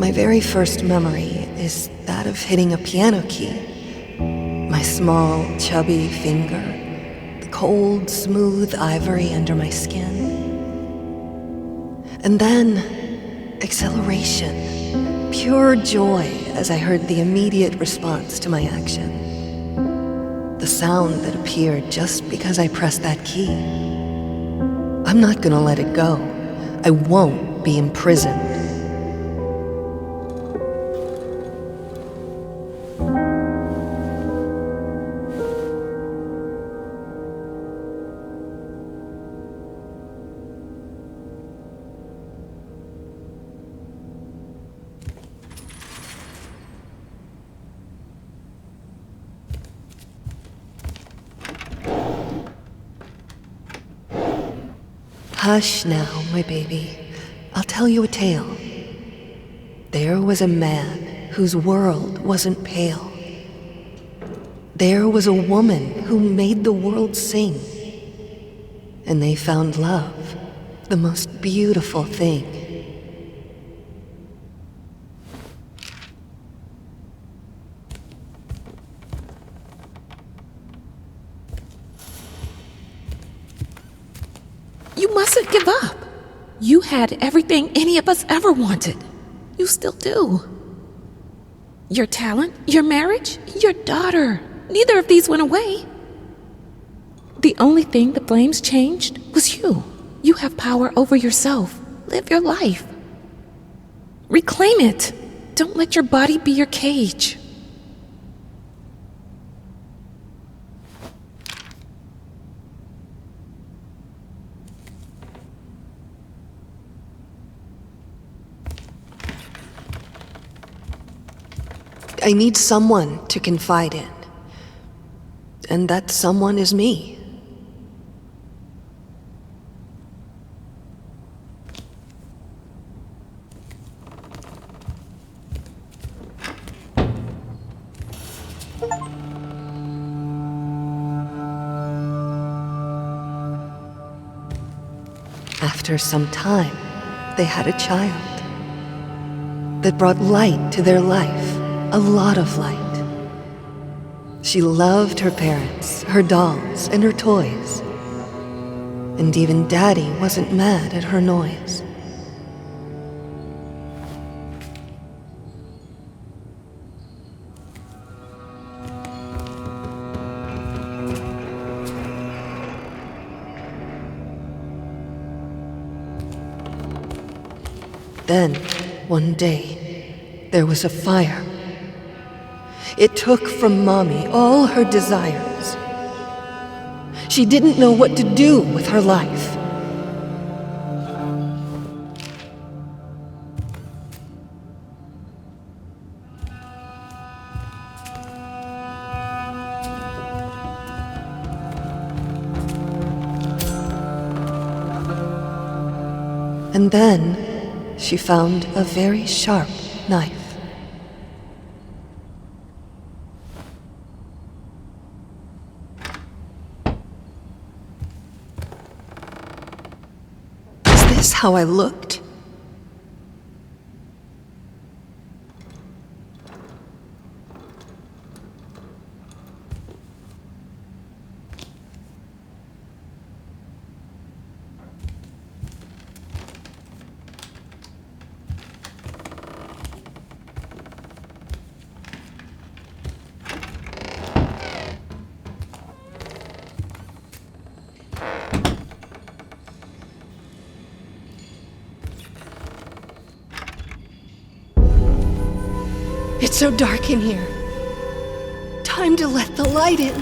My very first memory is that of hitting a piano key. My small, chubby finger, the cold, smooth ivory under my skin. And then, acceleration, pure joy as I heard the immediate response to my action. The sound that appeared just because I pressed that key. I'm not gonna let it go. I won't be imprisoned. Hush now, my baby. I'll tell you a tale. There was a man whose world wasn't pale. There was a woman who made the world sing. And they found love, the most beautiful thing. You mustn't give up. You had everything any of us ever wanted. You still do. Your talent, your marriage, your daughter. Neither of these went away. The only thing the flames changed was you. You have power over yourself. Live your life. Reclaim it. Don't let your body be your cage. I need someone to confide in. And that someone is me. After some time, they had a child that brought light to their life. A lot of light. She loved her parents, her dolls, and her toys. And even Daddy wasn't mad at her noise. Then, one day, there was a fire. It took from Mommy all her desires. She didn't know what to do with her life. And then she found a very sharp knife. Is this how I looked? It's so dark in here. Time to let the light in.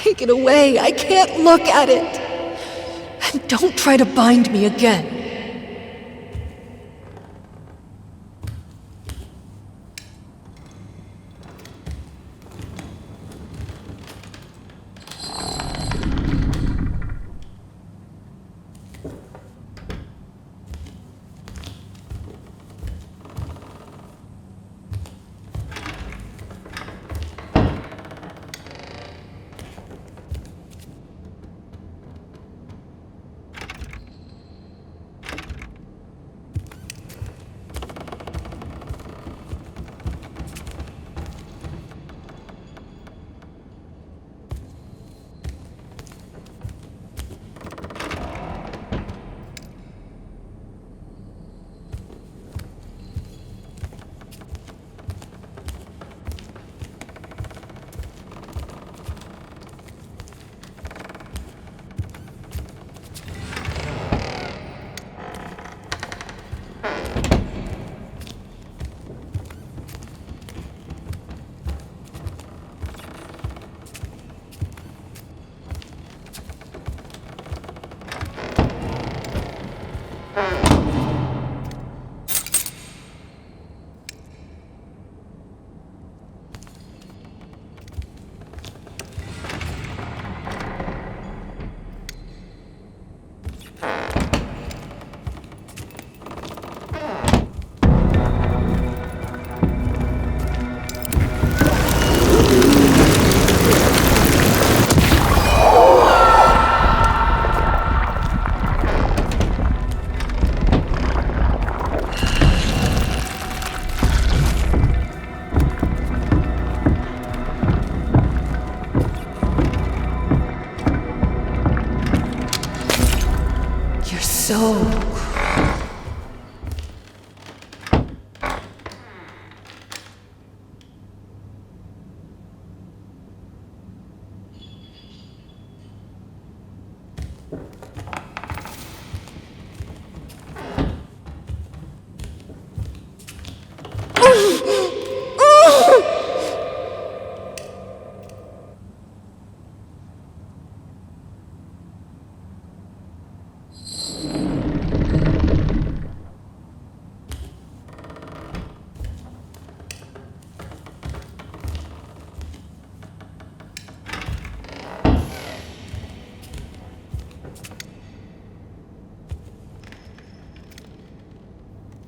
Take it away. I can't look at it. And don't try to bind me again. So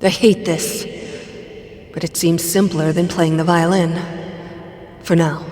I hate this, but it seems simpler than playing the violin. For now.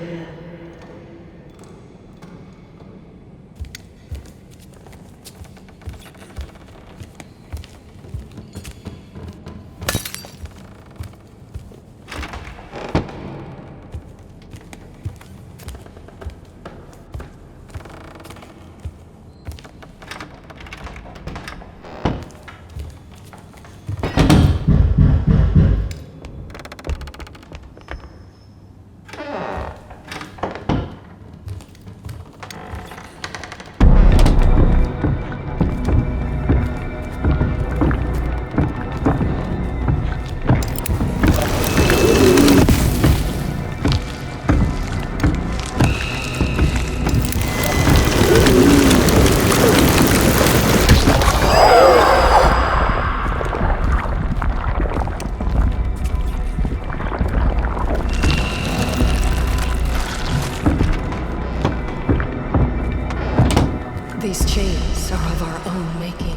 These chains are of our own making.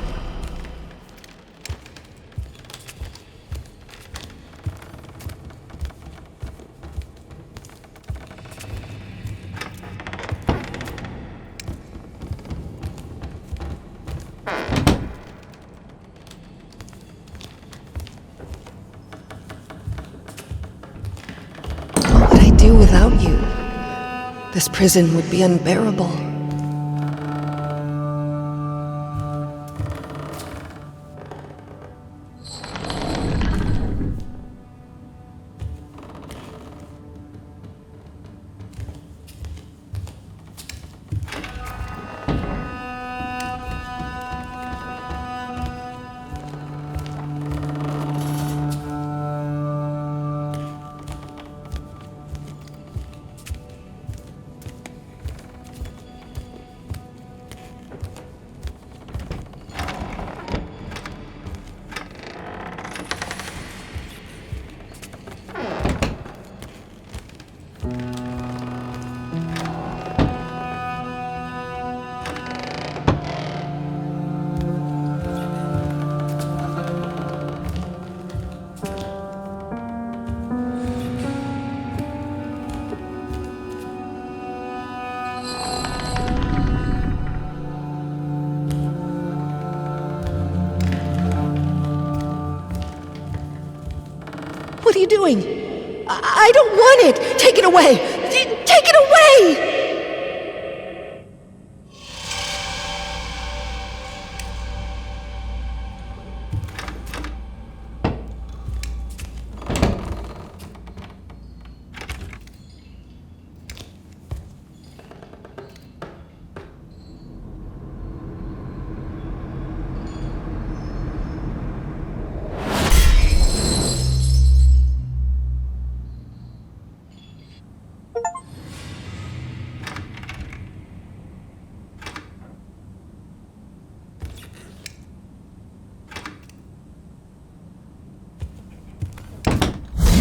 What would I do without you? This prison would be unbearable. you doing? I don't want it! Take it away! Take it away!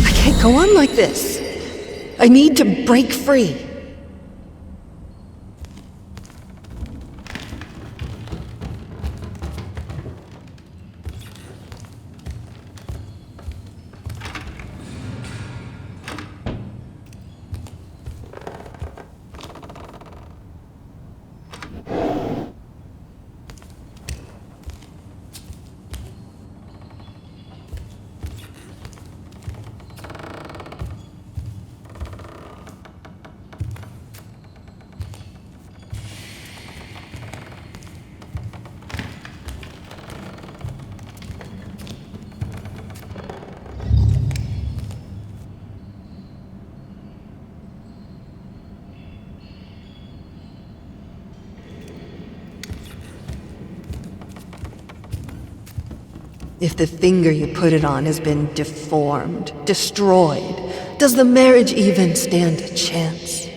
I can't go on like this. I need to break free. If the finger you put it on has been deformed, destroyed, does the marriage even stand a chance?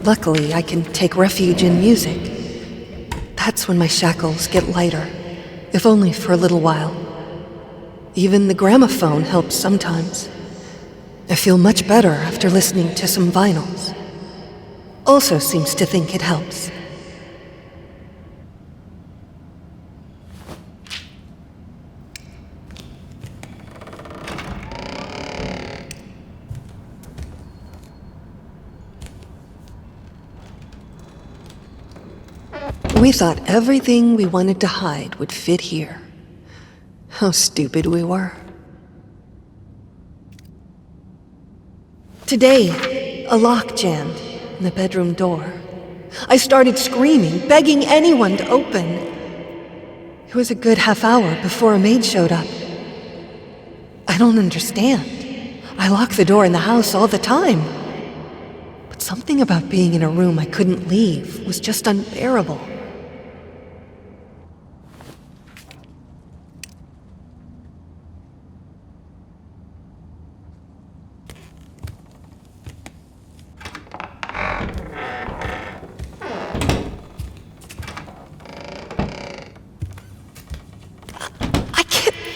Luckily, I can take refuge in music. That's when my shackles get lighter, if only for a little while. Even the gramophone helps sometimes. I feel much better after listening to some vinyls. Also seems to think it helps. We thought everything we wanted to hide would fit here. How stupid we were. Today, a lock jammed in the bedroom door. I started screaming, begging anyone to open. It was a good half hour before a maid showed up. I don't understand. I lock the door in the house all the time. But something about being in a room I couldn't leave was just unbearable.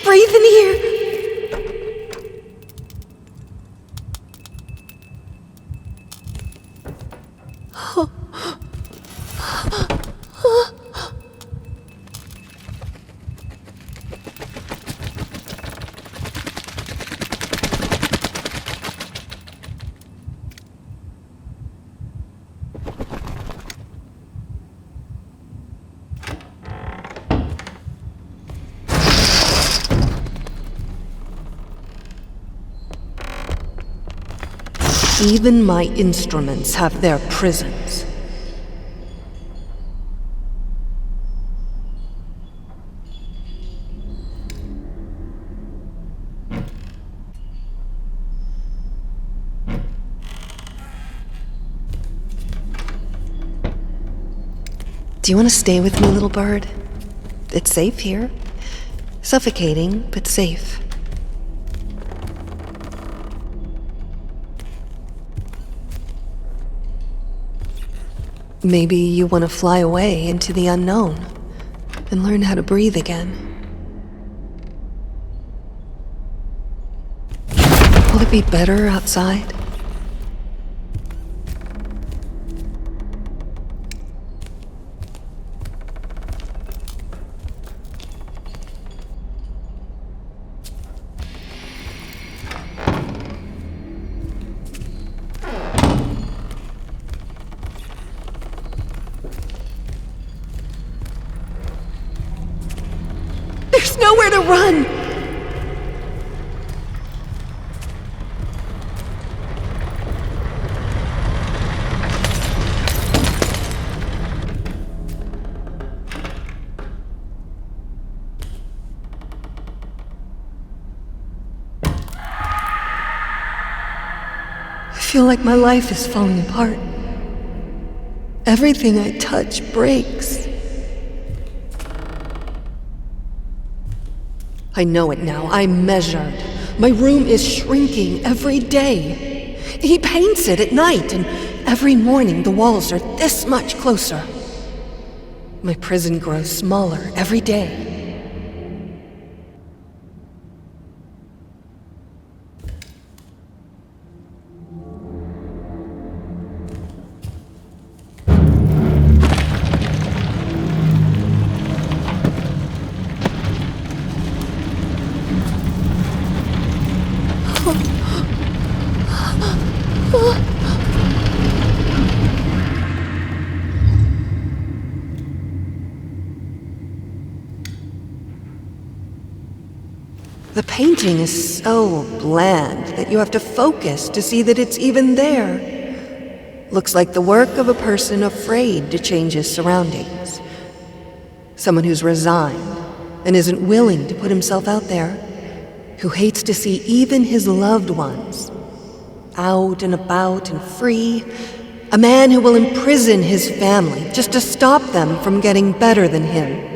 Breathe in here. Even my instruments have their prisons. Do you want to stay with me, little bird? It's safe here. Suffocating, but safe. Maybe you want to fly away into the unknown and learn how to breathe again. Will it be better outside? There's nowhere to run! I feel like my life is falling apart. Everything I touch breaks. I know it now. I'm measured. My room is shrinking every day. He paints it at night, and every morning the walls are this much closer. My prison grows smaller every day. The painting is so bland that you have to focus to see that it's even there. Looks like the work of a person afraid to change his surroundings. Someone who's resigned and isn't willing to put himself out there. Who hates to see even his loved ones out and about and free. A man who will imprison his family just to stop them from getting better than him.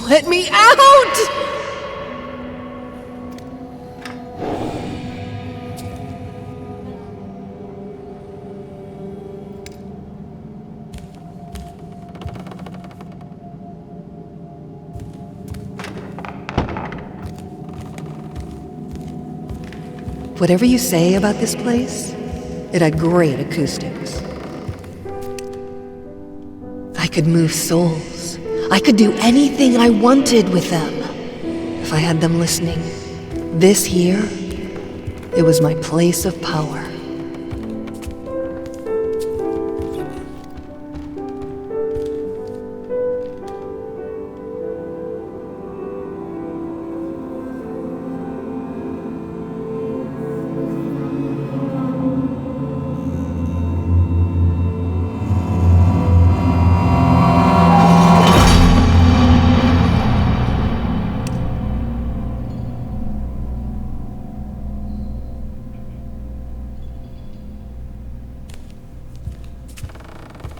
Let me out! Whatever you say about this place, it had great acoustics. I could move souls. I could do anything I wanted with them if I had them listening. This here, it was my place of power.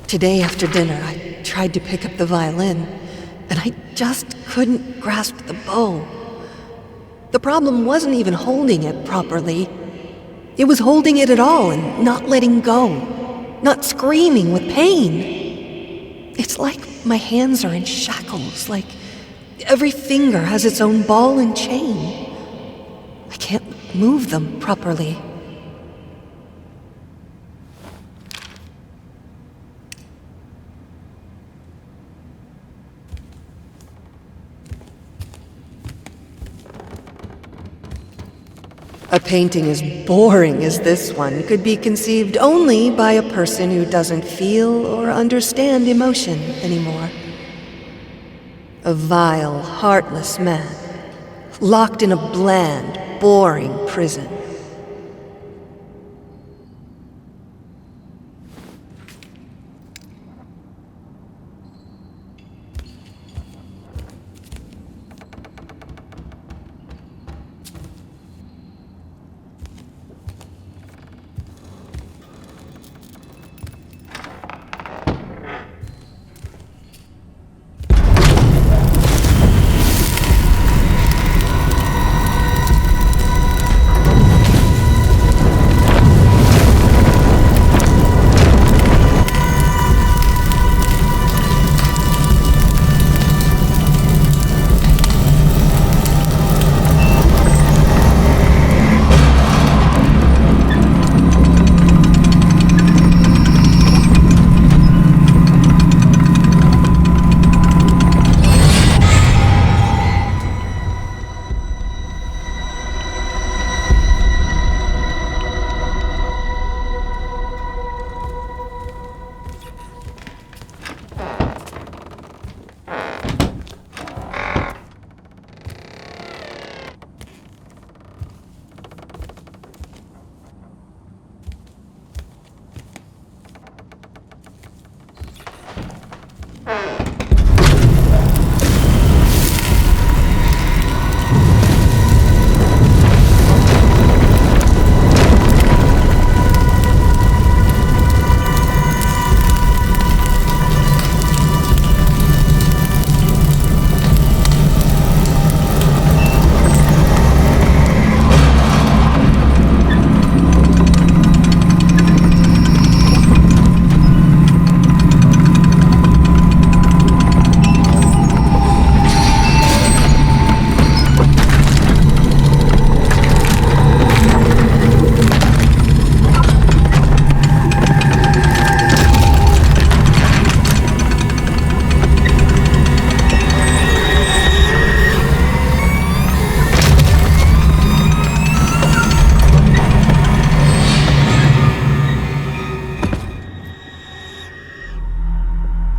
Today after dinner, I tried to pick up the violin, and I just couldn't grasp the bow. The problem wasn't even holding it properly. It was holding it at all and not letting go, not screaming with pain. It's like my hands are in shackles, like every finger has its own ball and chain. I can't move them properly. A painting as boring as this one could be conceived only by a person who doesn't feel or understand emotion anymore. A vile, heartless man, locked in a bland, boring prison.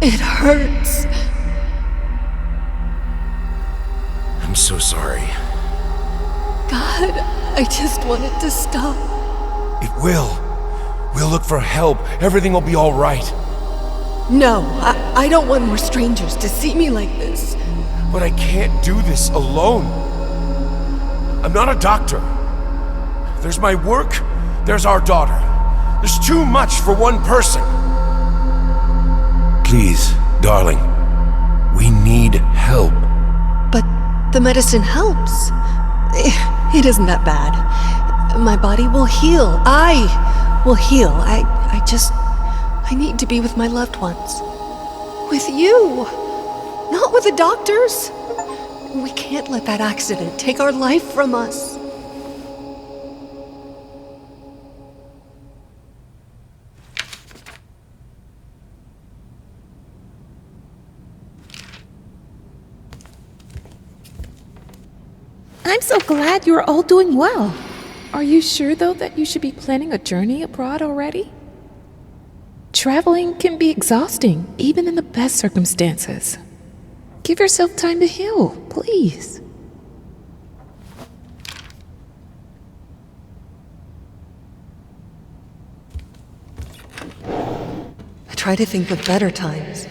It hurts. I'm so sorry. God, I just want it to stop. It will. We'll look for help. Everything will be all right. No, I don't want more strangers to see me like this. But I can't do this alone. I'm not a doctor. There's my work, there's our daughter. There's too much for one person. Please, darling, we need help. But the medicine helps. It isn't that bad. My body will heal. I will heal. I need to be with my loved ones. With you. Not with the doctors. We can't let that accident take our life from us. I'm so glad you're all doing well. Are you sure, though, that you should be planning a journey abroad already? Traveling can be exhausting, even in the best circumstances. Give yourself time to heal, please. I try to think of better times.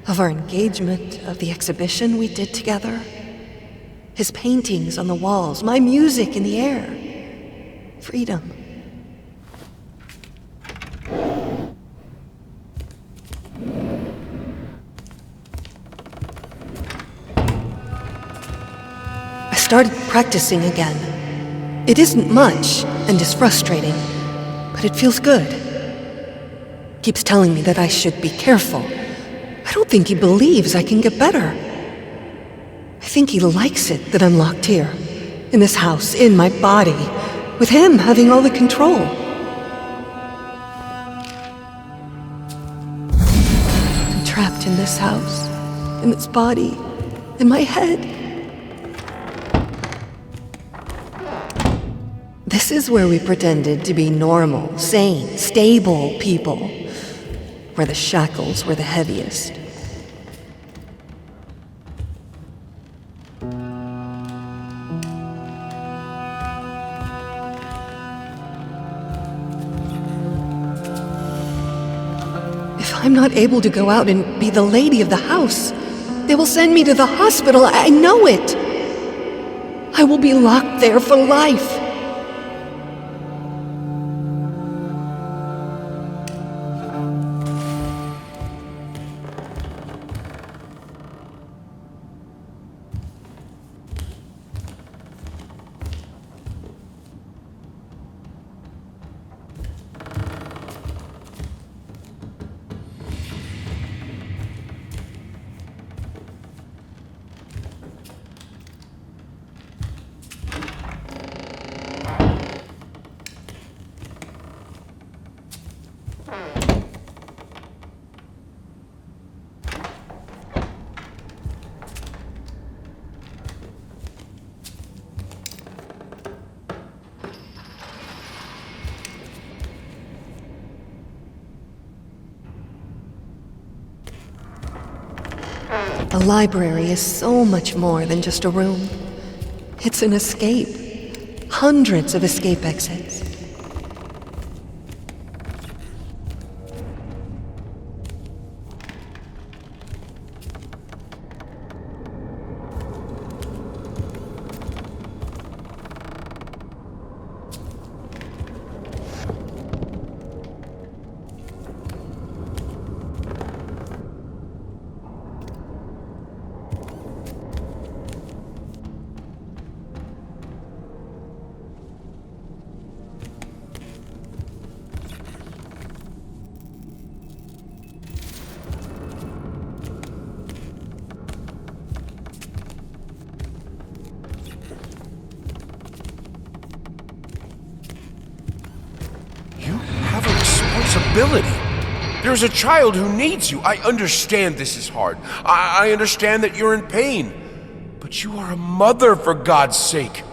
Of our engagement, of the exhibition we did together. His paintings on the walls, my music in the air. Freedom. I started practicing again. It isn't much and is frustrating, but it feels good. Keeps telling me that I should be careful. I don't think he believes I can get better. I think he likes it that I'm locked here, in this house, in my body, with him having all the control. I'm trapped in this house, in this body, in my head. This is where we pretended to be normal, sane, stable people, where the shackles were the heaviest. If I'm not able to go out and be the lady of the house, they will send me to the hospital. I know it. I will be locked there for life. A library is so much more than just a room. It's an escape. Hundreds of escape exits. There's a child who needs you. I understand this is hard. I understand that you're in pain. But you are a mother, for God's sake.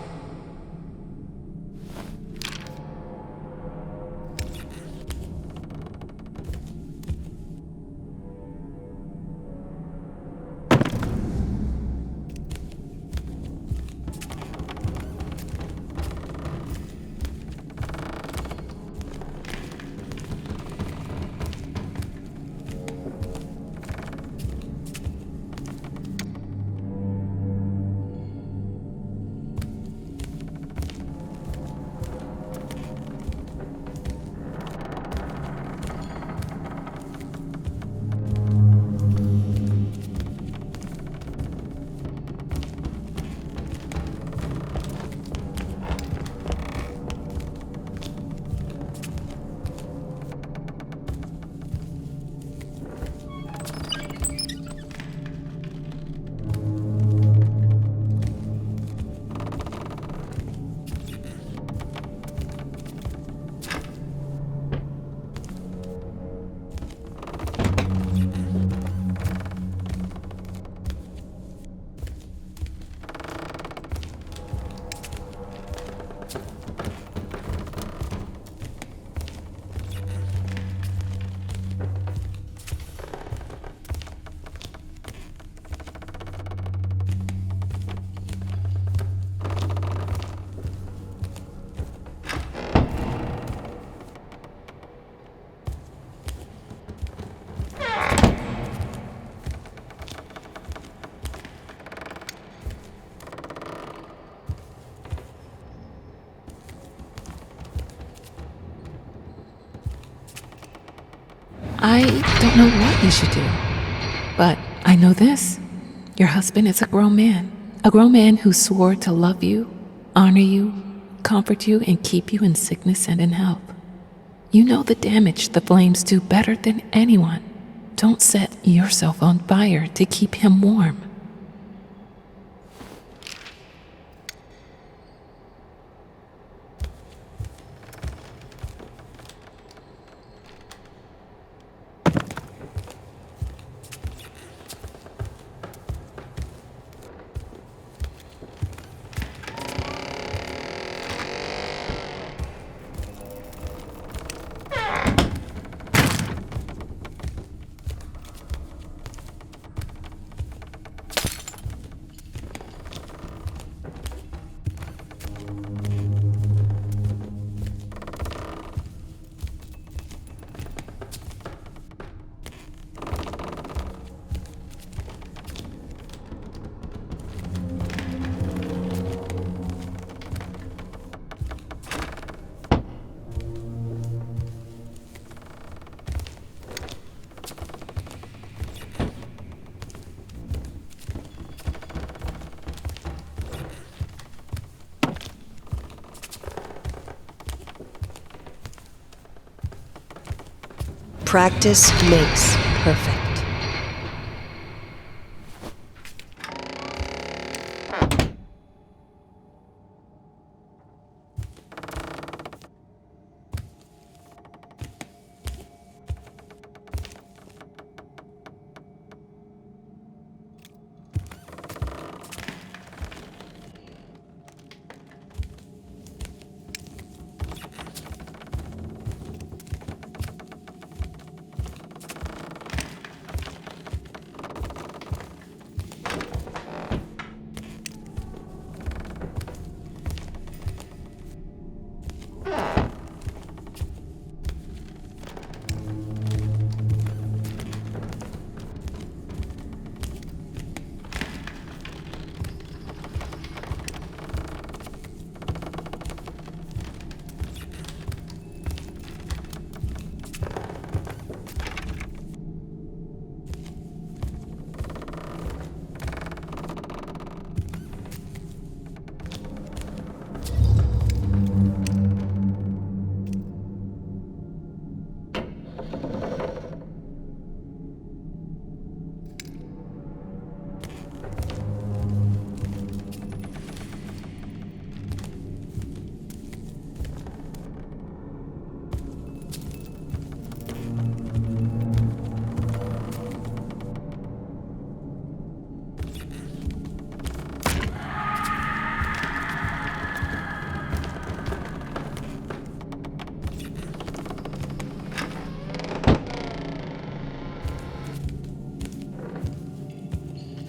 I don't know what you should do, but I know this. Your husband is a grown man who swore to love you, honor you, comfort you, and keep you in sickness and in health. You know the damage the flames do better than anyone. Don't set yourself on fire to keep him warm. Practice makes perfect.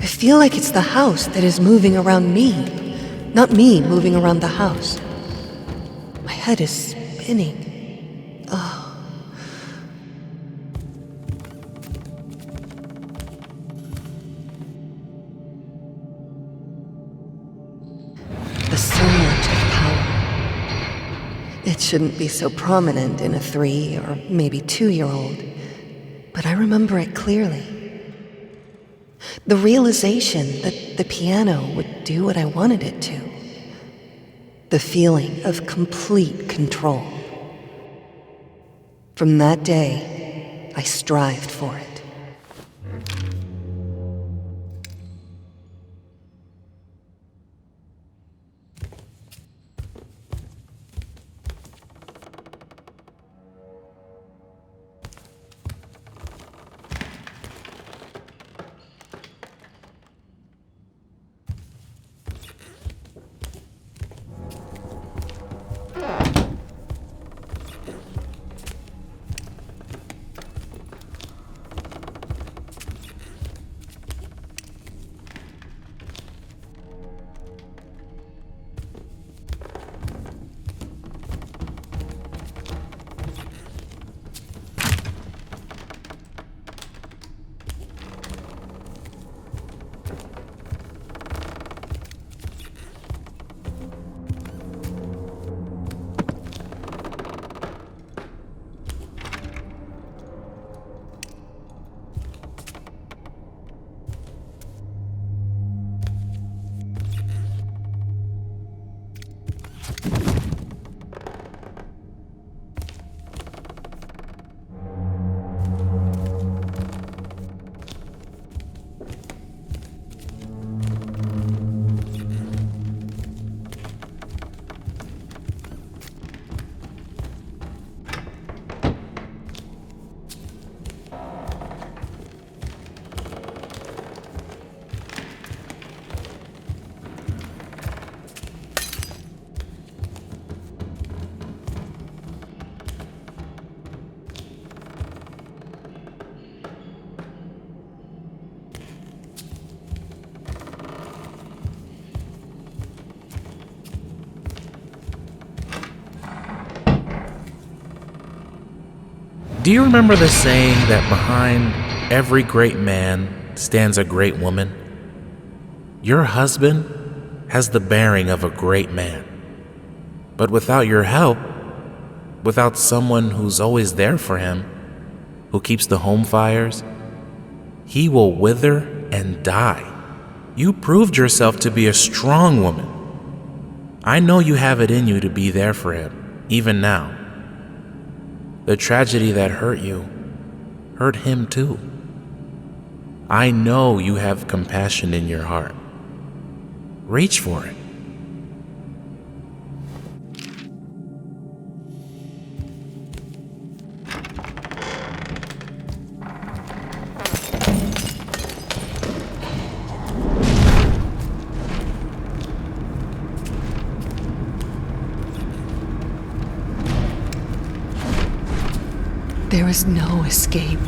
I feel like it's the house that is moving around me, not me moving around the house. My head is spinning. Oh. The surge of power. It shouldn't be so prominent in a 3 or maybe 2-year-old, but I remember it clearly. The realization that the piano would do what I wanted it to. The feeling of complete control. From that day, I strived for it. Do you remember the saying that behind every great man stands a great woman? Your husband has the bearing of a great man. But without your help, without someone who's always there for him, who keeps the home fires, he will wither and die. You proved yourself to be a strong woman. I know you have it in you to be there for him, even now. The tragedy that hurt you hurt him too. I know you have compassion in your heart. Reach for it. There is no escape.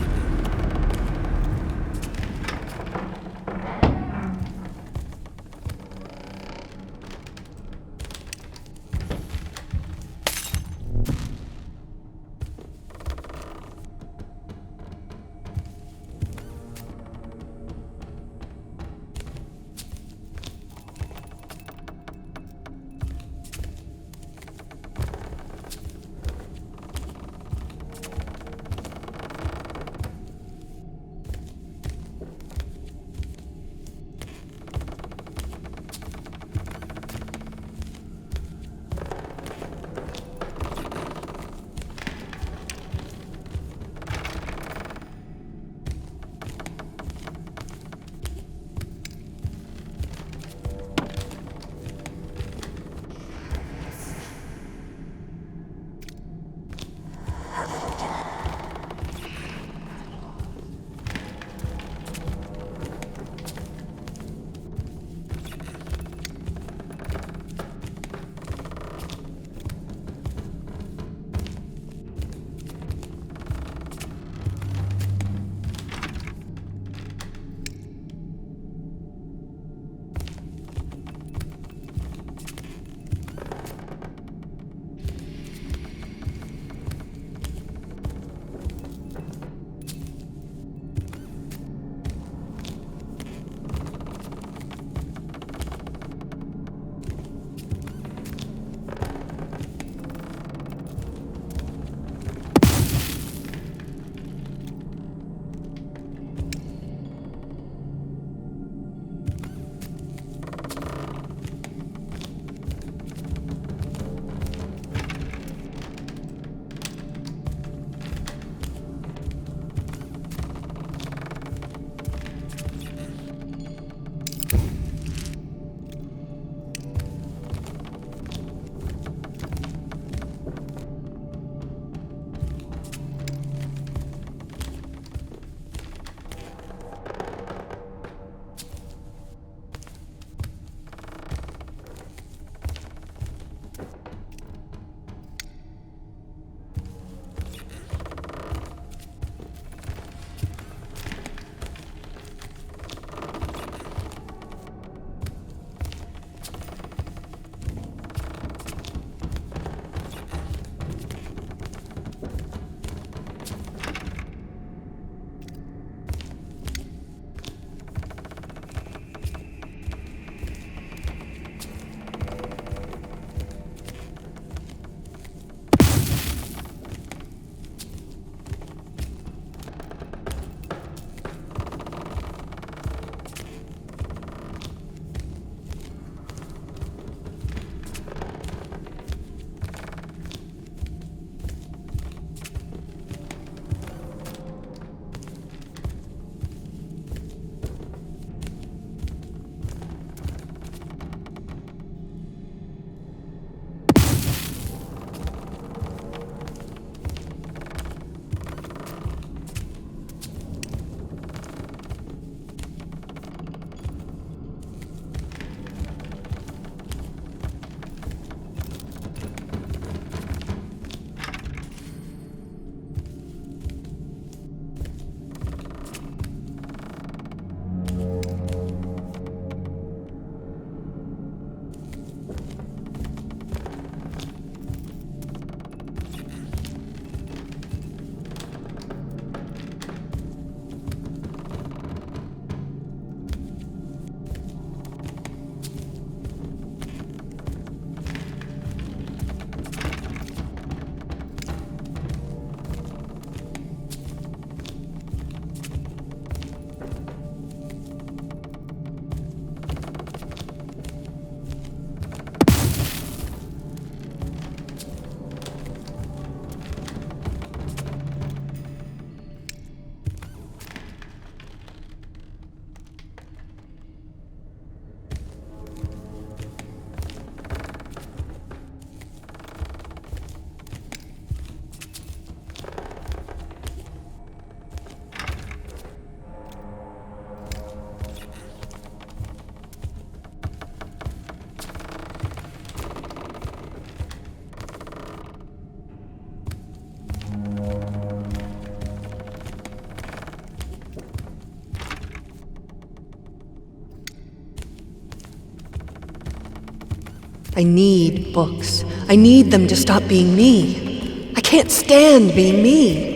I need books. I need them to stop being me. I can't stand being me.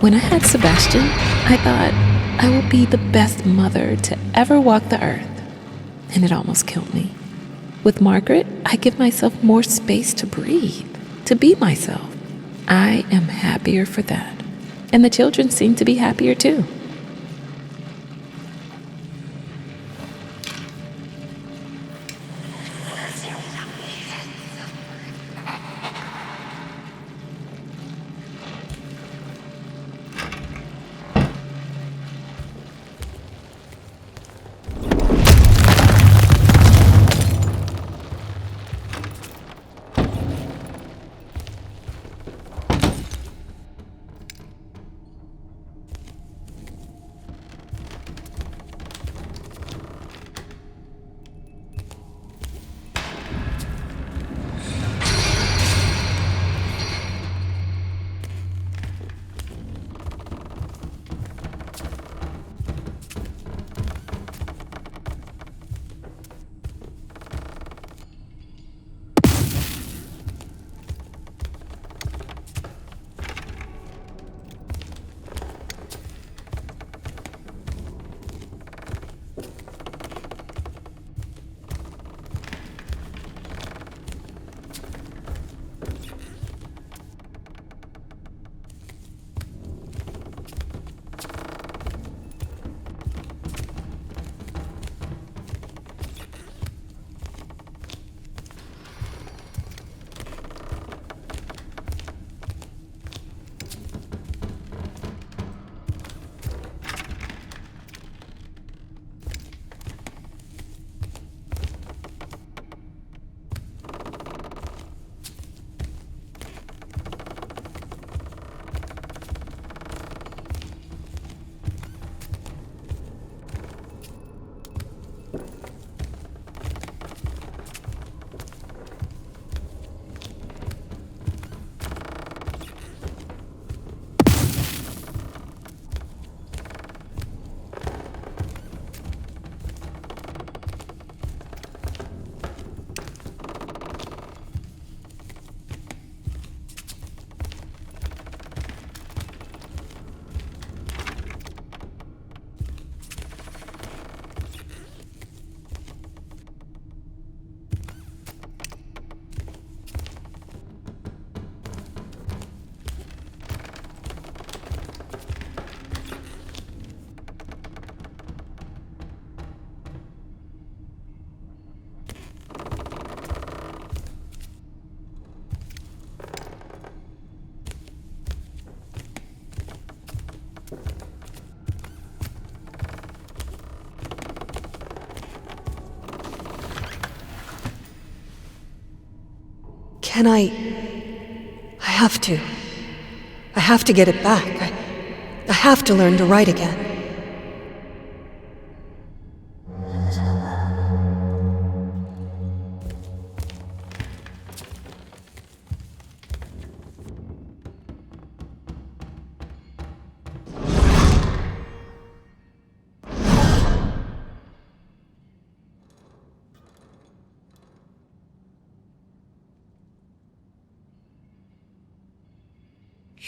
When I had Sebastian, I thought I will be the best mother to ever walk the earth, and it almost killed me. With Margaret, I give myself more space to breathe, to be myself. I am happier for that, and the children seem to be happier too. Can I have to. I have to get it back. I have to learn to write again.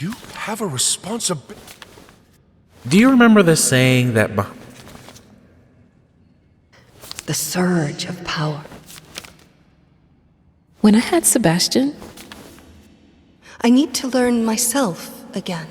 You have a responsibility. Do you remember the saying that The surge of power. When I had Sebastian, I need to learn myself again.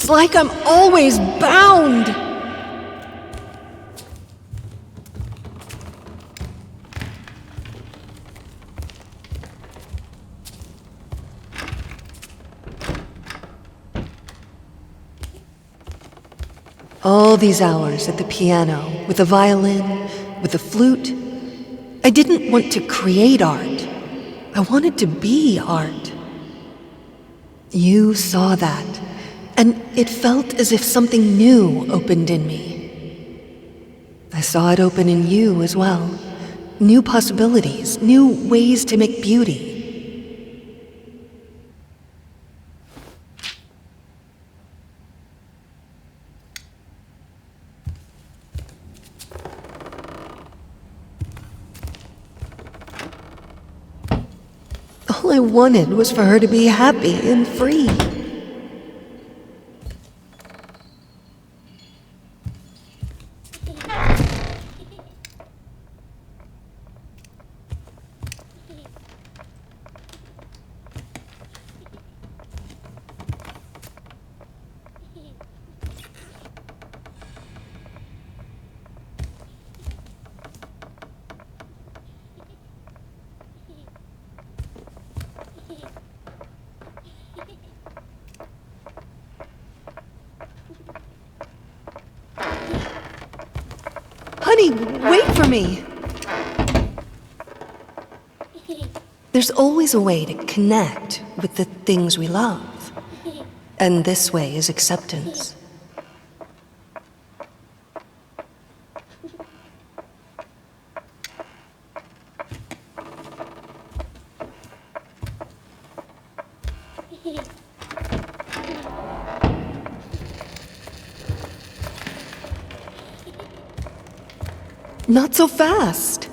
It's like I'm always bound. All these hours at the piano, with the violin, with the flute, I didn't want to create art. I wanted to be art. You saw that, and it felt as if something new opened in me. I saw it open in you as well. New possibilities, new ways to make beauty. All I wanted was for her to be happy and free. Honey, wait for me! There's always a way to connect with the things we love. And this way is acceptance. Not so fast.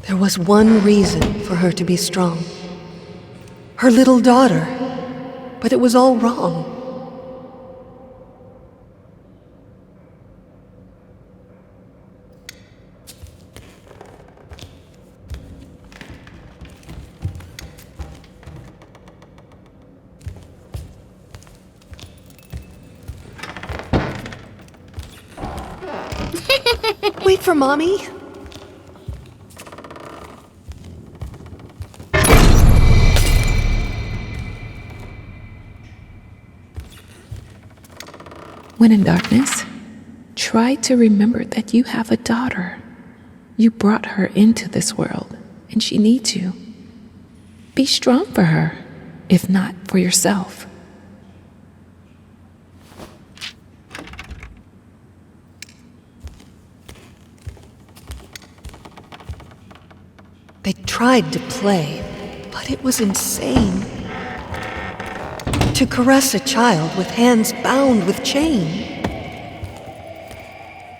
There was one reason for her to be strong. Her little daughter. But it was all wrong. Wait for Mommy. When in darkness, try to remember that you have a daughter. You brought her into this world, and she needs you. Be strong for her, if not for yourself. They tried to play, but it was insane. To caress a child with hands bound with chain.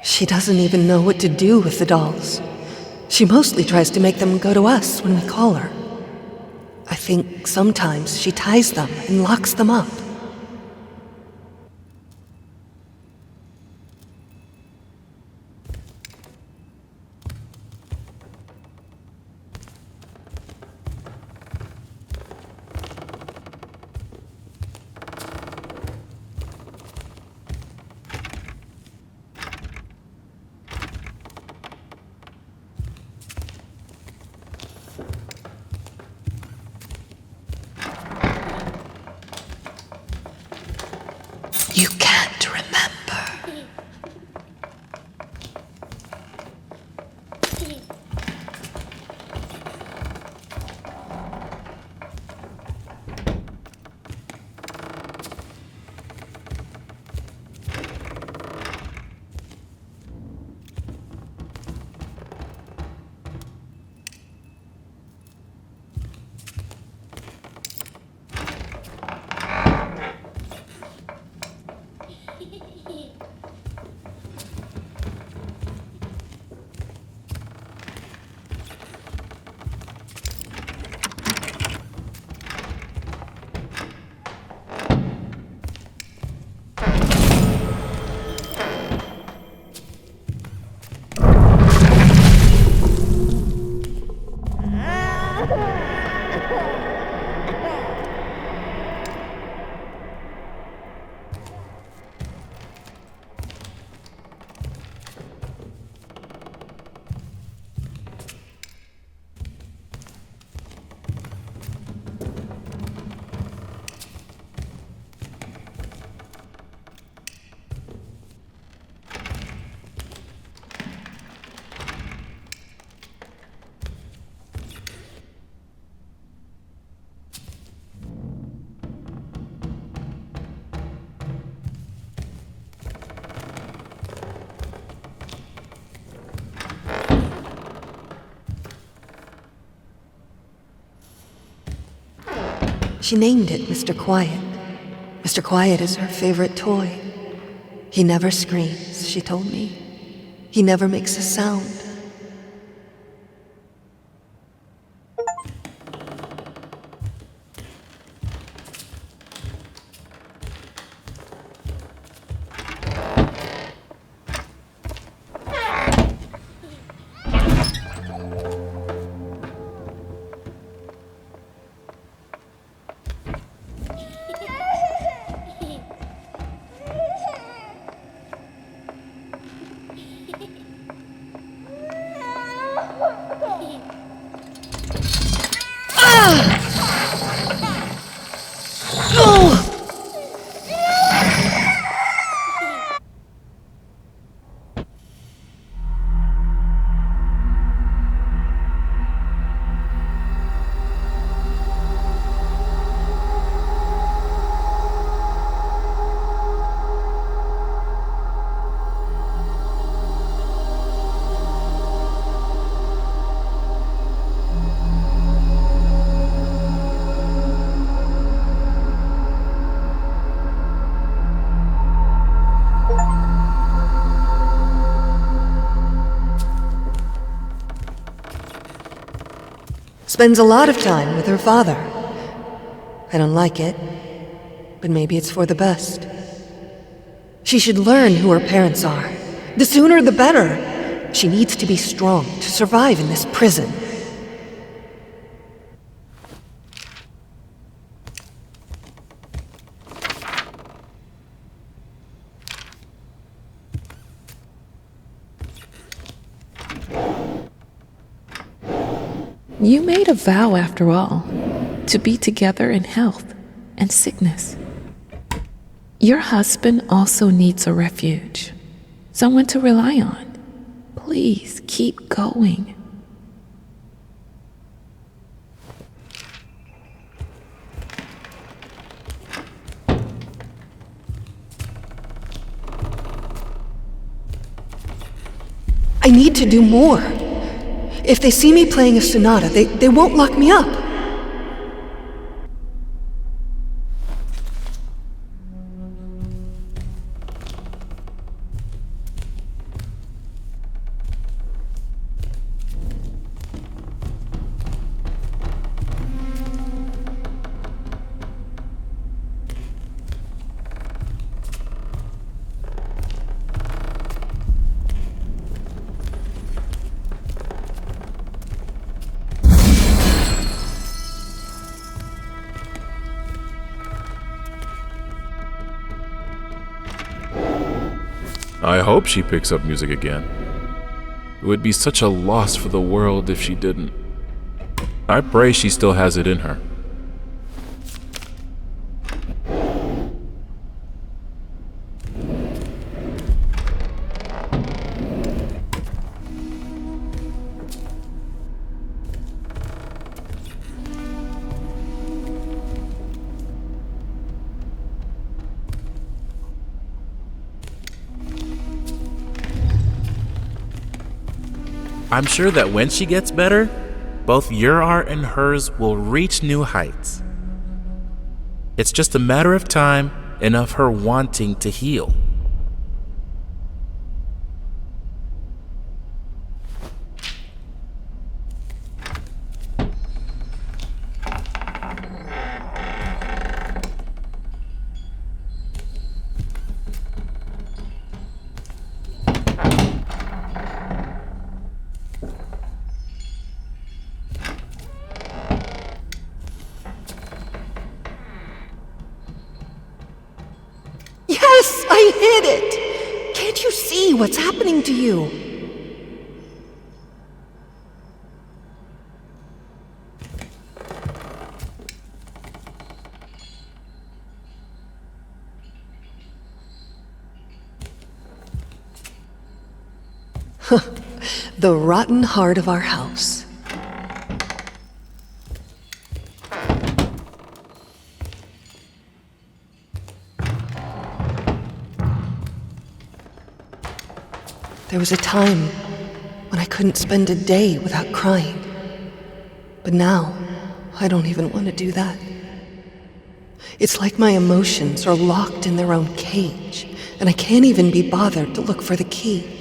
She doesn't even know what to do with the dolls. She mostly tries to make them go to us when we call her. I think sometimes she ties them and locks them up. You can't remember. She named it Mr. Quiet. Mr. Quiet is her favorite toy. He never screams, she told me. He never makes a sound. Spends a lot of time with her father. I don't like it, but maybe it's for the best. She should learn who her parents are. The sooner the better. She needs to be strong to survive in this prison. You made a vow, after all, to be together in health and sickness. Your husband also needs a refuge, someone to rely on. Please keep going. I need to do more. If they see me playing a sonata, they won't lock me up. I hope she picks up music again. It would be such a loss for the world if she didn't. I pray she still has it in her. I'm sure that when she gets better, both your art and hers will reach new heights. It's just a matter of time and of her wanting to heal. Yes, I hit it! Can't you see what's happening to you? The rotten heart of our house. There was a time when I couldn't spend a day without crying. But now, I don't even want to do that. It's like my emotions are locked in their own cage, and I can't even be bothered to look for the key.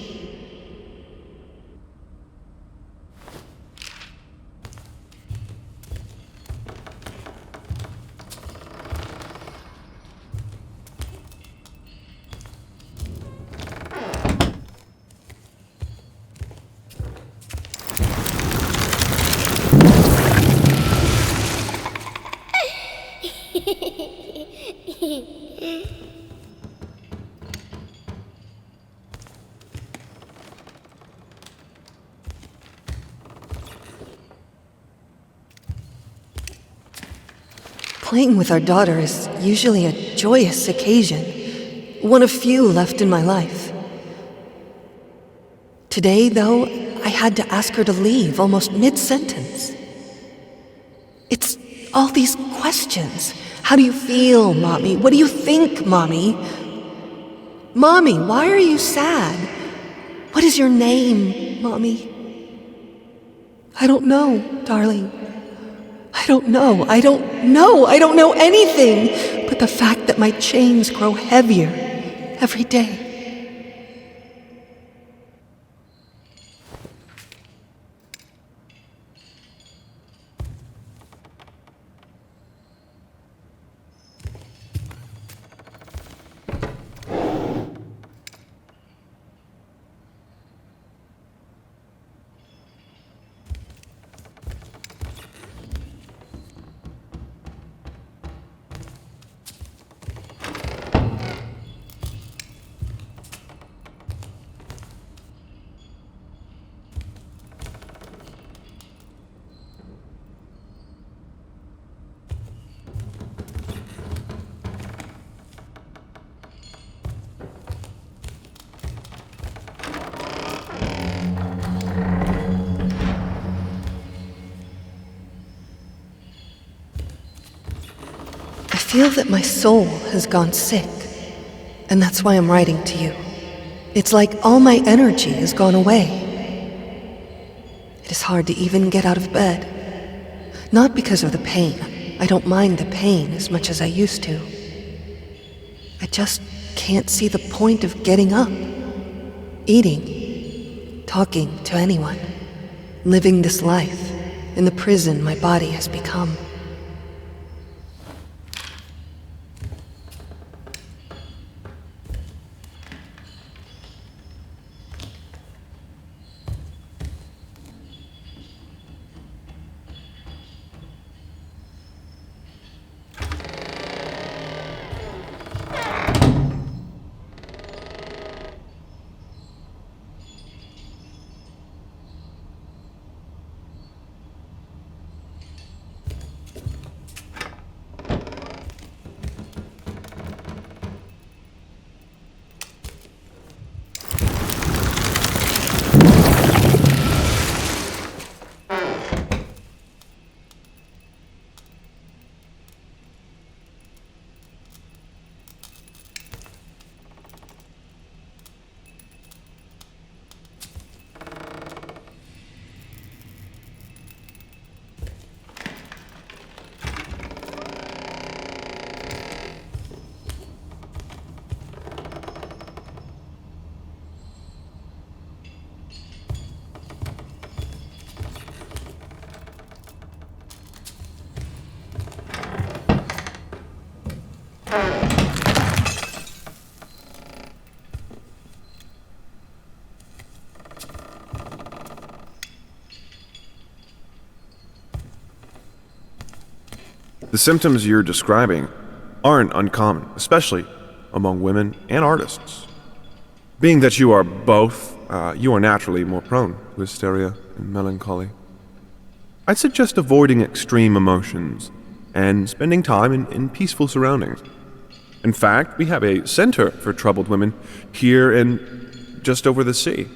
Playing with our daughter is usually a joyous occasion, one of few left in my life. Today, though, I had to ask her to leave almost mid-sentence. It's all these questions. How do you feel, Mommy? What do you think, Mommy? Mommy, why are you sad? What is your name, Mommy? I don't know, darling. I don't know anything but the fact that my chains grow heavier every day. I feel that my soul has gone sick, and that's why I'm writing to you. It's like all my energy has gone away. It is hard to even get out of bed. Not because of the pain. I don't mind the pain as much as I used to. I just can't see the point of getting up, eating, talking to anyone, living this life in the prison my body has become. The symptoms you're describing aren't uncommon, especially among women and artists. Being that you are both, you are naturally more prone to hysteria and melancholy. I'd suggest avoiding extreme emotions and spending time in peaceful surroundings. In fact, we have a center for troubled women here and just over the sea.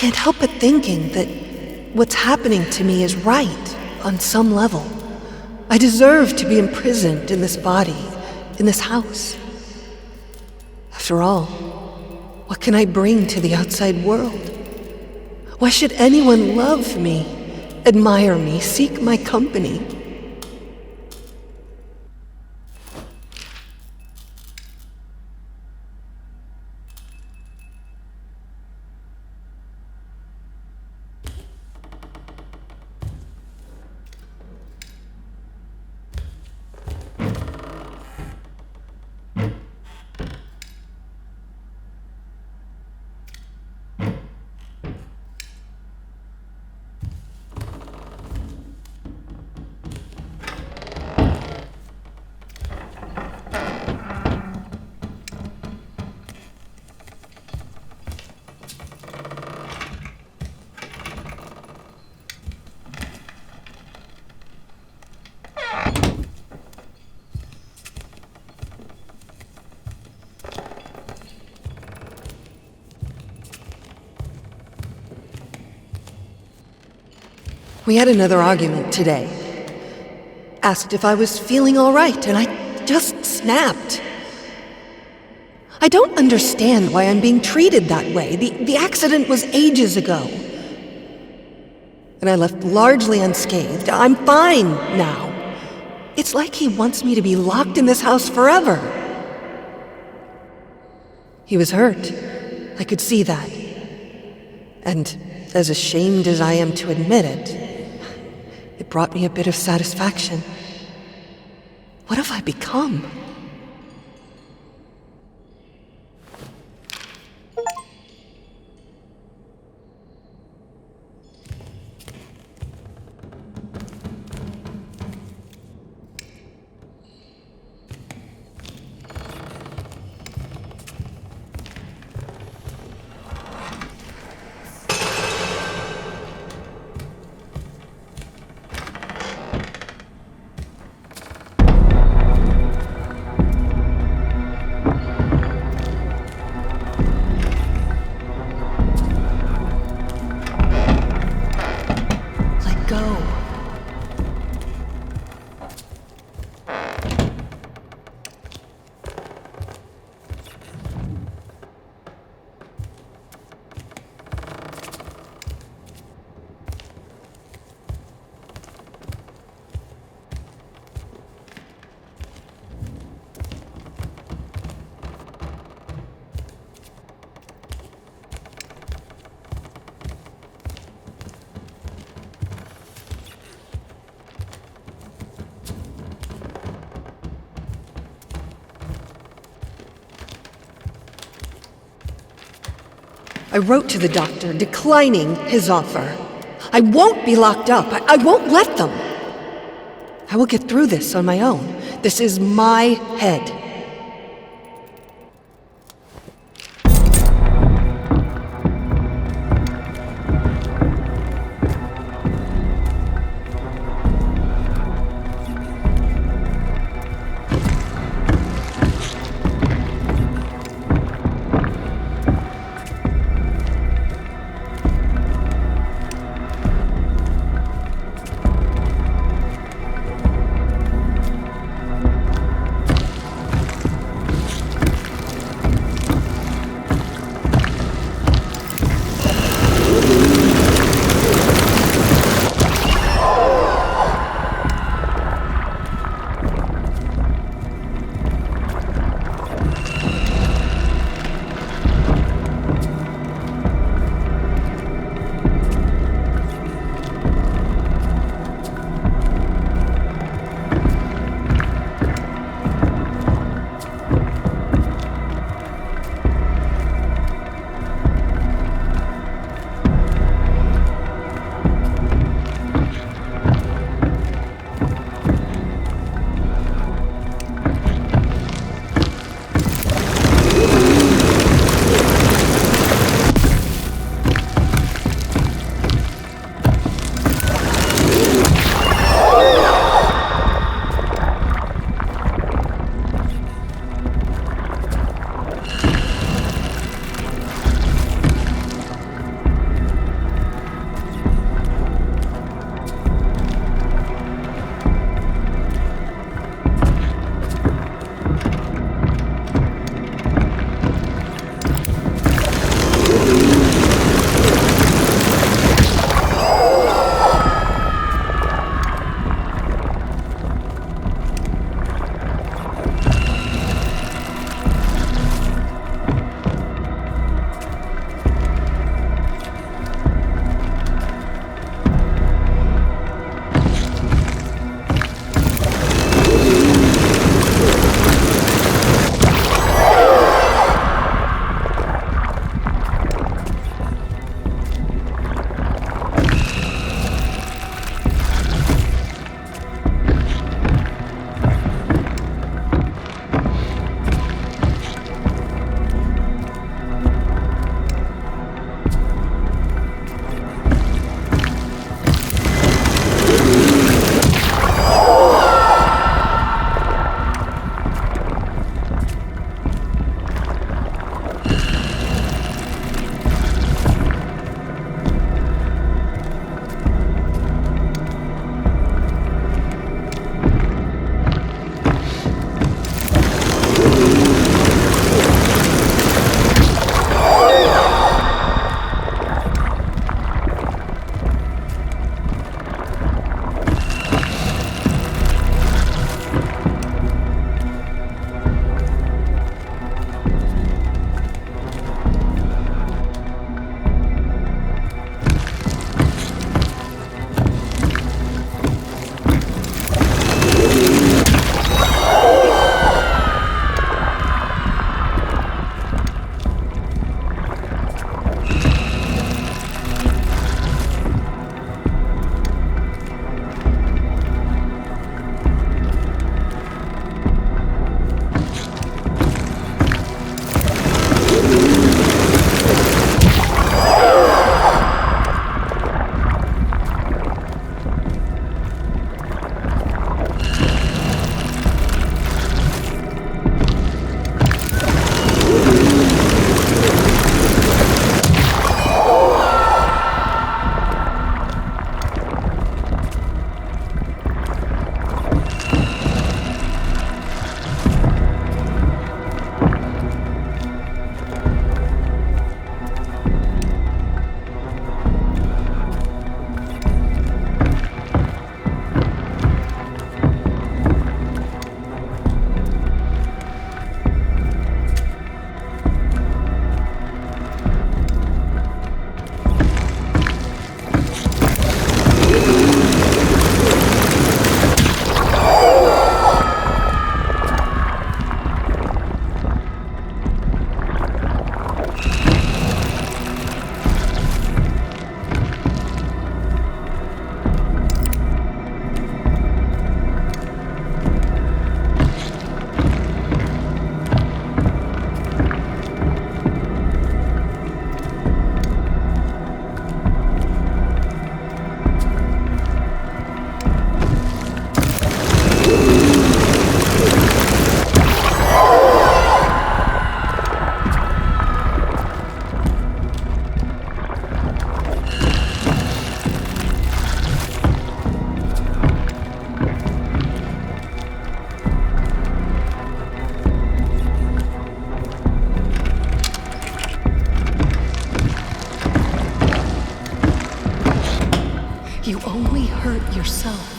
can't help but thinking that what's happening to me is right on some level. I deserve to be imprisoned in this body, in this house. After all, what can I bring to the outside world? Why should anyone love me, admire me, seek my company? We had another argument today. Asked if I was feeling all right, and I just snapped. I don't understand why I'm being treated that way. The accident was ages ago. And I left largely unscathed. I'm fine now. It's like he wants me to be locked in this house forever. He was hurt. I could see that. And as ashamed as I am to admit it, it brought me a bit of satisfaction. What have I become? I wrote to the doctor declining his offer. I won't be locked up. I won't let them. I will get through this on my own. This is my head. yourself.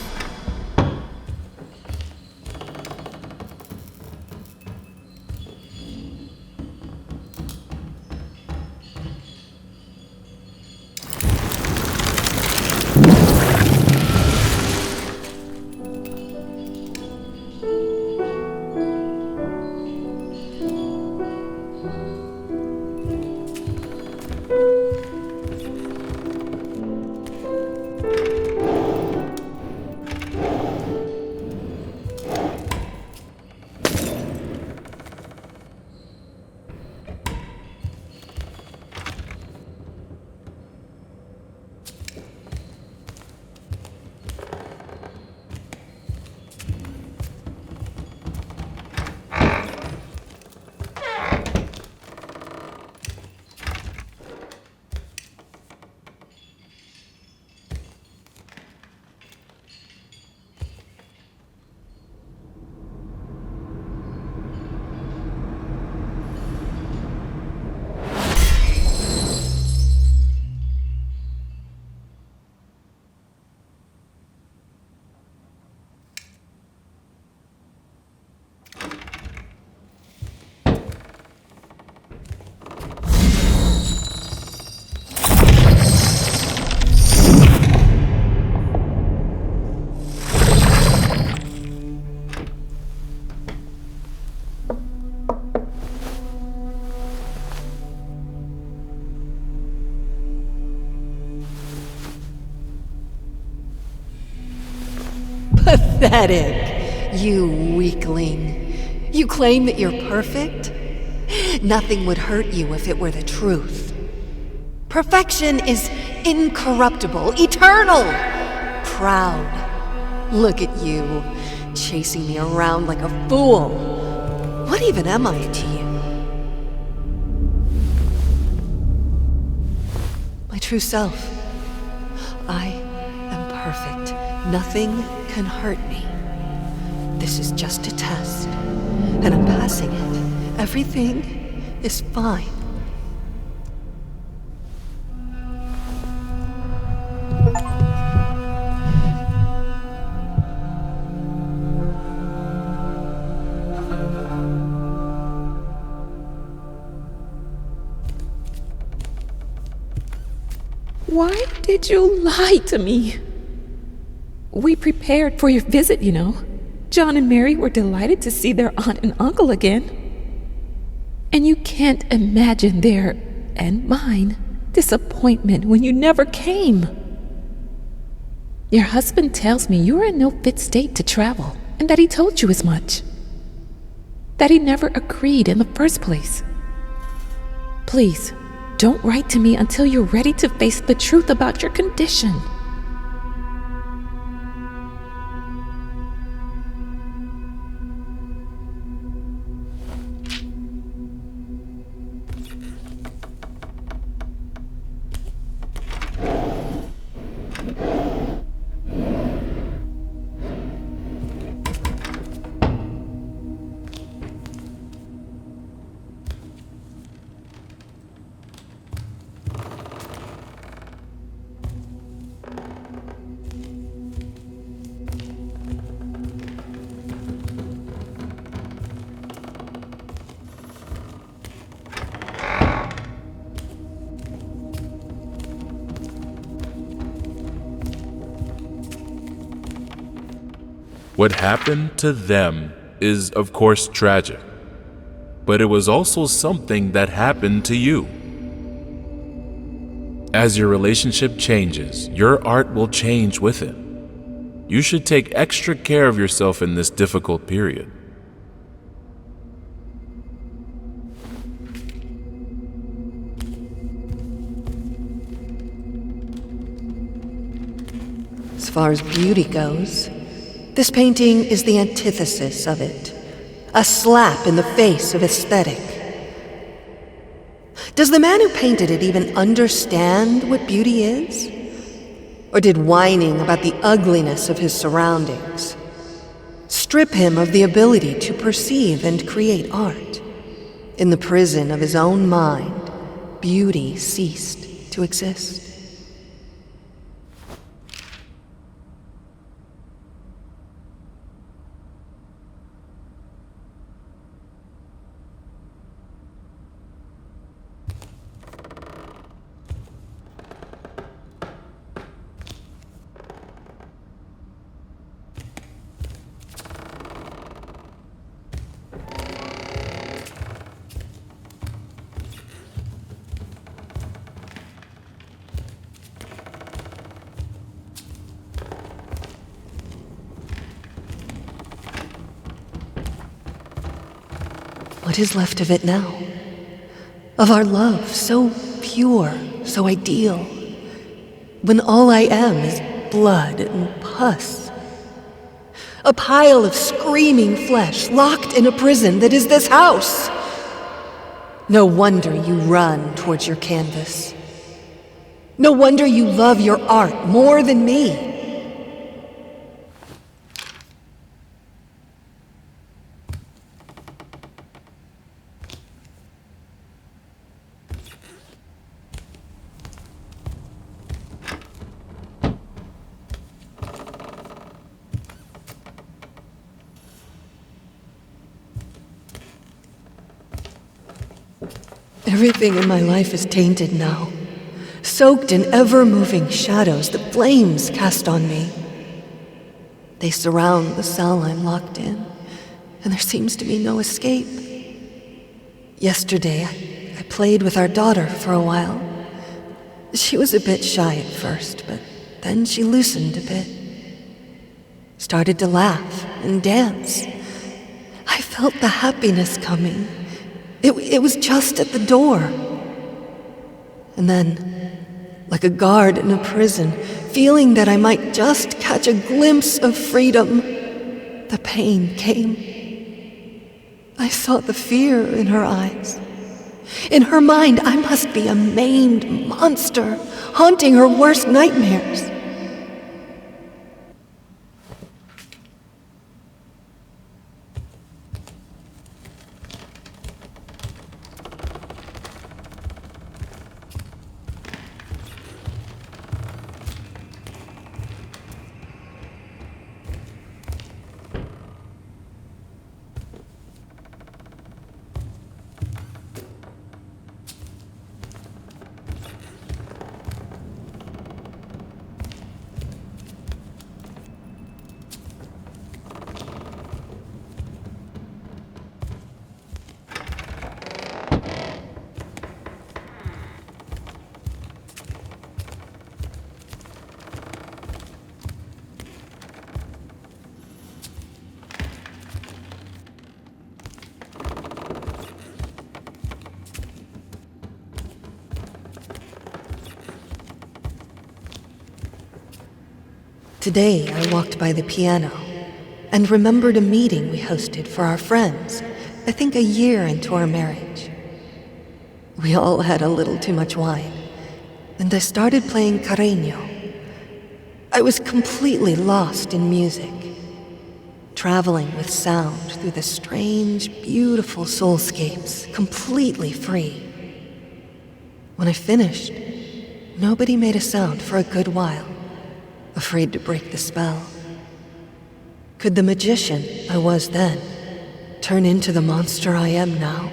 Pathetic. You weakling. You claim that you're perfect? Nothing would hurt you if it were the truth. Perfection is incorruptible, eternal, proud. Look at you, chasing me around like a fool. What even am I to you? My true self. I am perfect. Nothing can hurt me. This is just a test, and I'm passing it. Everything is fine. Why did you lie to me? We prepared for your visit, you know. John and Mary were delighted to see their aunt and uncle again. And you can't imagine their, and mine, disappointment when you never came. Your husband tells me you are in no fit state to travel, and that he told you as much. That he never agreed in the first place. Please, don't write to me until you're ready to face the truth about your condition. What happened to them is, of course, tragic, but it was also something that happened to you. As your relationship changes, your art will change with it. You should take extra care of yourself in this difficult period. As far as beauty goes, this painting is the antithesis of it. A slap in the face of aesthetic. Does the man who painted it even understand what beauty is? Or did whining about the ugliness of his surroundings strip him of the ability to perceive and create art? In the prison of his own mind, beauty ceased to exist. What is left of it now? Of our love, so pure, so ideal, when all I am is blood and pus. A pile of screaming flesh locked in a prison that is this house. No wonder you run towards your canvas. No wonder you love your art more than me. Everything in my life is tainted now, soaked in ever-moving shadows that flames cast on me. They surround the cell I'm locked in, and there seems to be no escape. Yesterday, I played with our daughter for a while. She was a bit shy at first, but then she loosened a bit. Started to laugh and dance. I felt the happiness coming. It was just at the door. And then, like a guard in a prison, feeling that I might just catch a glimpse of freedom, the pain came. I saw the fear in her eyes. In her mind, I must be a maimed monster, haunting her worst nightmares. Today, I walked by the piano and remembered a meeting we hosted for our friends, I think a year into our marriage. We all had a little too much wine, and I started playing Carreño. I was completely lost in music, traveling with sound through the strange, beautiful soulscapes, completely free. When I finished, nobody made a sound for a good while, afraid to break the spell. Could the magician I was then turn into the monster I am now?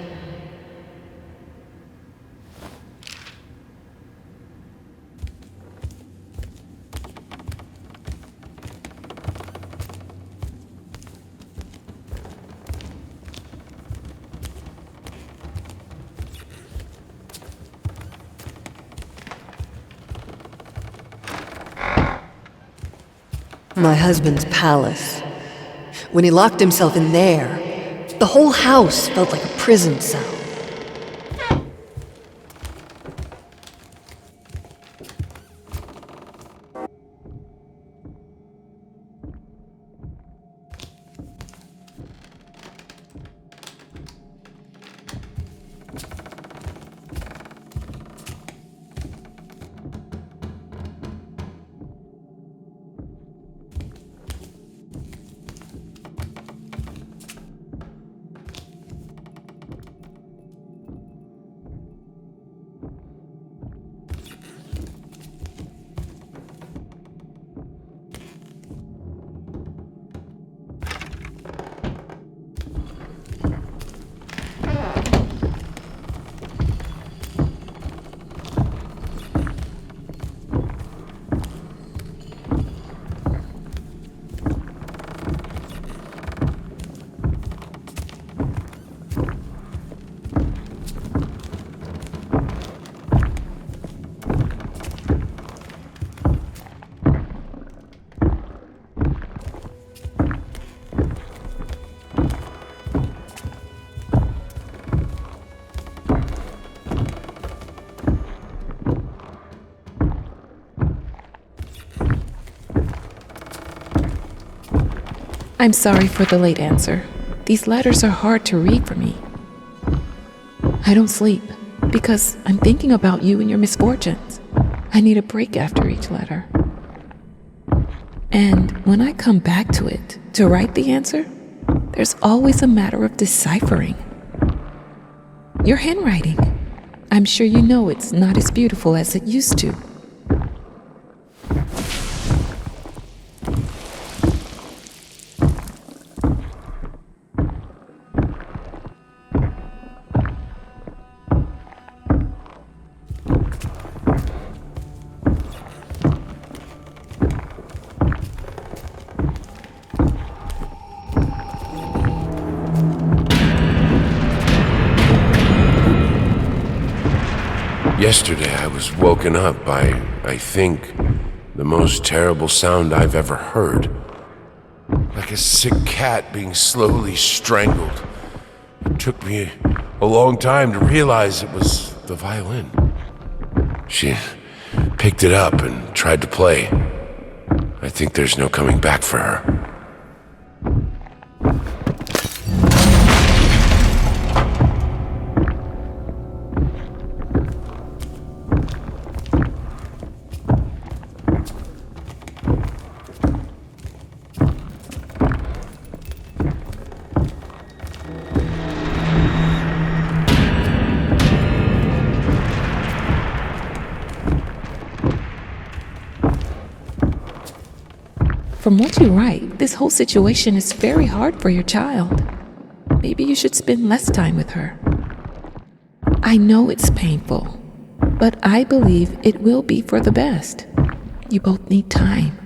My husband's palace. When he locked himself in there, the whole house felt like a prison cell. I'm sorry for the late answer. These letters are hard to read for me. I don't sleep because I'm thinking about you and your misfortunes. I need a break after each letter. And when I come back to it to write the answer, there's always a matter of deciphering. Your handwriting, I'm sure you know it's not as beautiful as it used to. Yesterday I was woken up by, I think, the most terrible sound I've ever heard. Like a sick cat being slowly strangled. It took me a long time to realize it was the violin. She picked it up and tried to play. I think there's no coming back for her. From what you write, this whole situation is very hard for your child. Maybe you should spend less time with her. I know it's painful, but I believe it will be for the best. You both need time.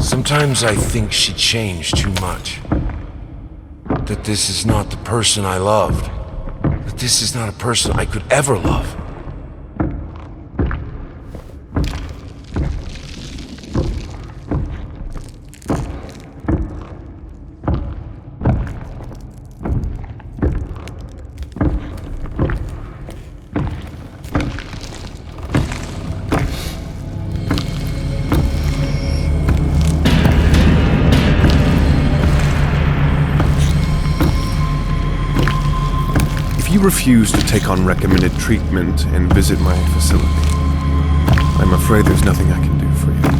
Sometimes I think she changed too much. That this is not the person I loved. That this is not a person I could ever love. If you refuse to take on recommended treatment and visit my facility, I'm afraid there's nothing I can do for you.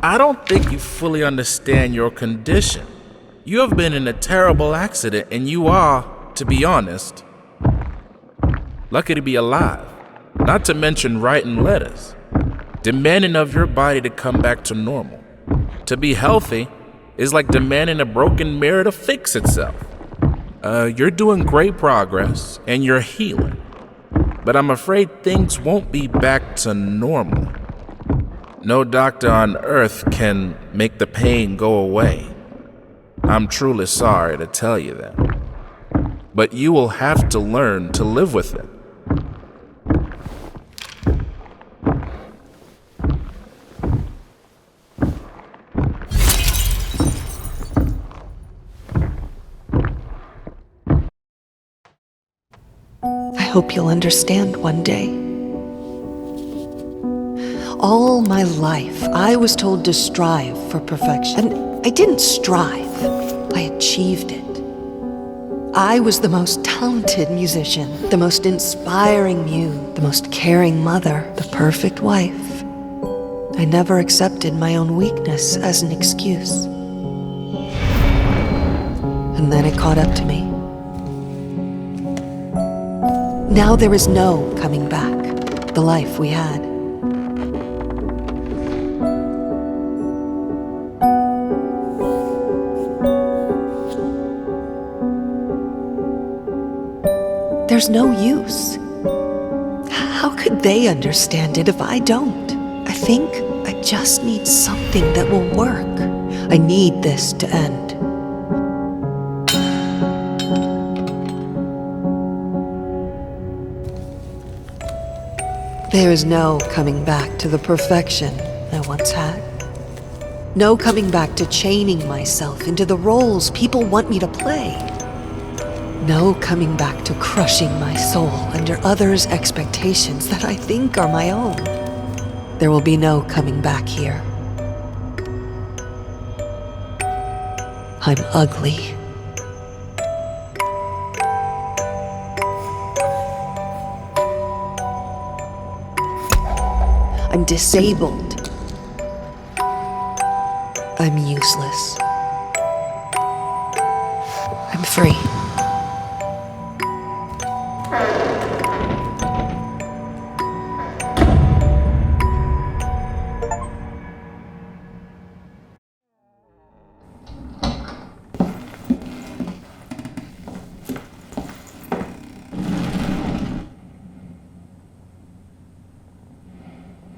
I don't think you fully understand your condition. You have been in a terrible accident, and you are, to be honest, lucky to be alive. Not to mention writing letters, demanding of your body to come back to normal. To be healthy is like demanding a broken mirror to fix itself. You're doing great progress, and you're healing. But I'm afraid things won't be back to normal. No doctor on Earth can make the pain go away. I'm truly sorry to tell you that. But you will have to learn to live with it. I hope you'll understand one day. All my life, I was told to strive for perfection. And I didn't strive, I achieved it. I was the most talented musician, the most inspiring muse, the most caring mother, the perfect wife. I never accepted my own weakness as an excuse. And then it caught up to me. Now there is no coming back, the life we had. There's no use. How could they understand it if I don't? I think I just need something that will work. I need this to end. There is no coming back to the perfection I once had. No coming back to chaining myself into the roles people want me to play. No coming back to crushing my soul under others' expectations that I think are my own. There will be no coming back here. I'm ugly. I'm disabled. I'm useless. I'm free.